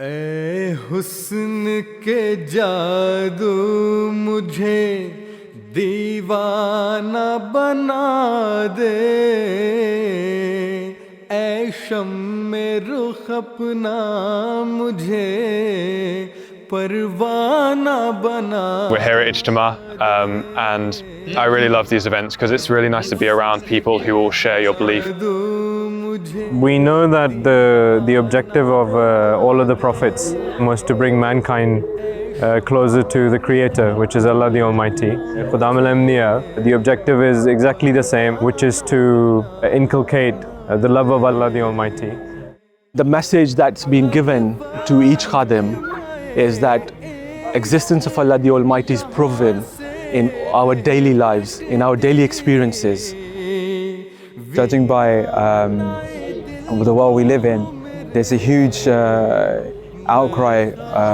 ऐ हुस्न के जादू मुझे दीवाना बना दे, ऐ शम्मे रुख अपना मुझे परवाना बना. We're here at Ijtema, and I really love these events because it's really nice to be around people who all share your belief. We know that the objective of all of the prophets was to bring mankind closer to the Creator, which is Allah the Almighty. Ahmadiyyat, the objective is exactly the same, which is to inculcate the love of Allah the Almighty. The message that's been given to each Khadim is that existence of Allah the Almighty is proven in our daily lives, in our daily experiences. Judging by the world we live in, there's a huge outcry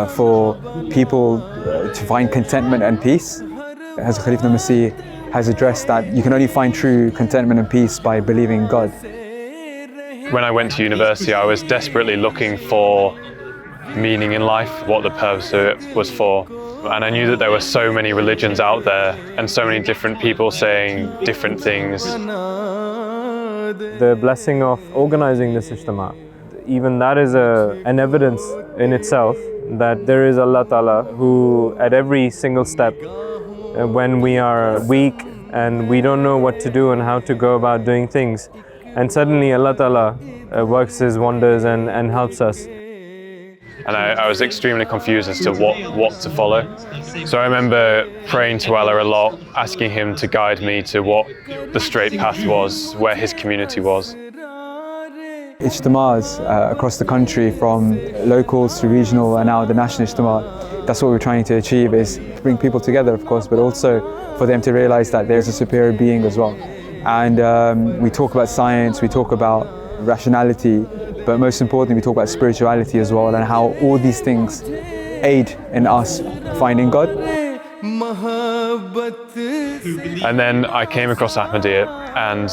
for people to find contentment and peace. As Khalif al-Masih has addressed that you can only find true contentment and peace by believing in God. When I went to university, I was desperately looking for meaning in life, what the purpose of it was for. And I knew that there were so many religions out there and so many different people saying different things. The blessing of organizing this Ijtema, even that is an evidence in itself that there is Allah Ta'ala who at every single step, when we are weak and we don't know what to do and how to go about doing things, and suddenly Allah Ta'ala works His wonders and helps us. And I was extremely confused as to what to follow. So I remember praying to Allah a lot, asking Him to guide me to what the straight path was, where His community was. Ijtemas across the country, from locals to regional and now the national Ijtema, that's what we're trying to achieve, is to bring people together, of course, but also for them to realize that there's a superior being as well. And we talk about science, we talk about rationality, but most importantly we talk about spirituality as well, and how all these things aid in us finding God. And then I came across Ahmadiyyat, and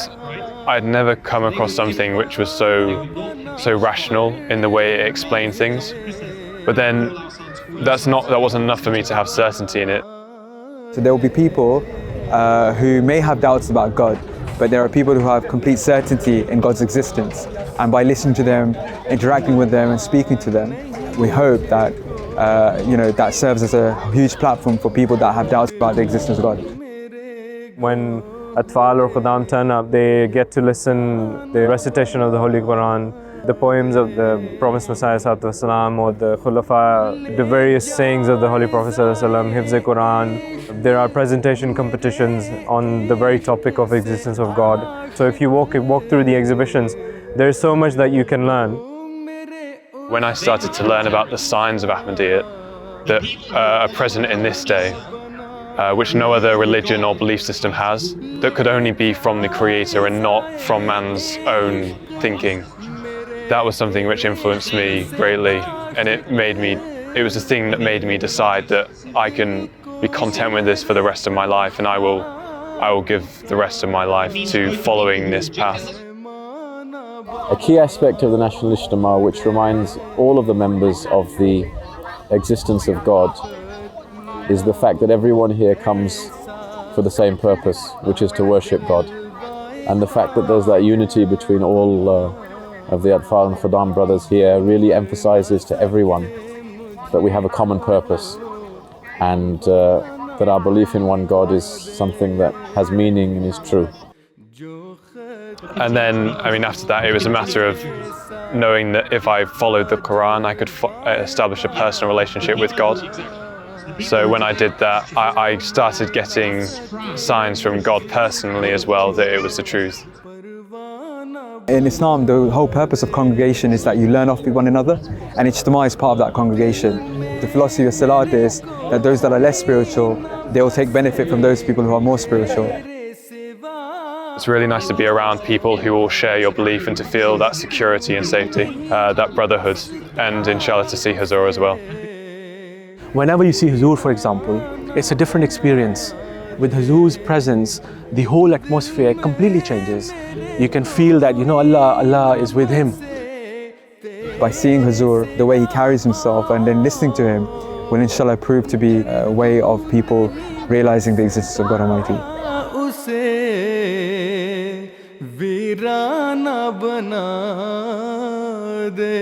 I'd never come across something which was so rational in the way it explained things. But then that wasn't enough for me to have certainty in it. So there will be people who may have doubts about God, but there are people who have complete certainty in God's existence. And by listening to them, interacting with them and speaking to them, we hope that that serves as a huge platform for people that have doubts about the existence of God. When Atfal or Khaddam turn up, they get to listen the recitation of the Holy Quran, the poems of the Promised Messiah ﷺ, or the Khulafa, the various sayings of the Holy Prophet ﷺ, Hifz Quran. There are presentation competitions on the very topic of existence of God. So if you walk through the exhibitions, there's so much that you can learn. When I started to learn about the signs of Ahmadiyyat that are present in this day, which no other religion or belief system has, that could only be from the Creator and not from man's own thinking, that was something which influenced me greatly, and it was the thing that made me decide that I can be content with this for the rest of my life, and I will give the rest of my life to following this path. A key aspect of the National Ijtema, which reminds all of the members of the existence of God, is the fact that everyone here comes for the same purpose, which is to worship God. And the fact that there's that unity between all of the Atfal and Khaddam brothers here really emphasizes to everyone that we have a common purpose, and that our belief in one God is something that has meaning and is true. And then, after that, it was a matter of knowing that if I followed the Quran, I could establish a personal relationship with God. So when I did that, I started getting signs from God personally as well that it was the truth. In Islam, the whole purpose of congregation is that you learn off one another, and Ijtema is part of that congregation. The philosophy of Salat is that those that are less spiritual, they will take benefit from those people who are more spiritual. It's really nice to be around people who all share your belief and to feel that security and safety, that brotherhood, and inshallah to see Huzur as well. Whenever you see Huzur, for example, it's a different experience. With Huzur's presence, the whole atmosphere completely changes. You can feel that, Allah is with him. by seeing Huzur, the way he carries himself, and then listening to him will inshallah prove to be a way of people realizing the existence of God Almighty. उसे वीराना बना दे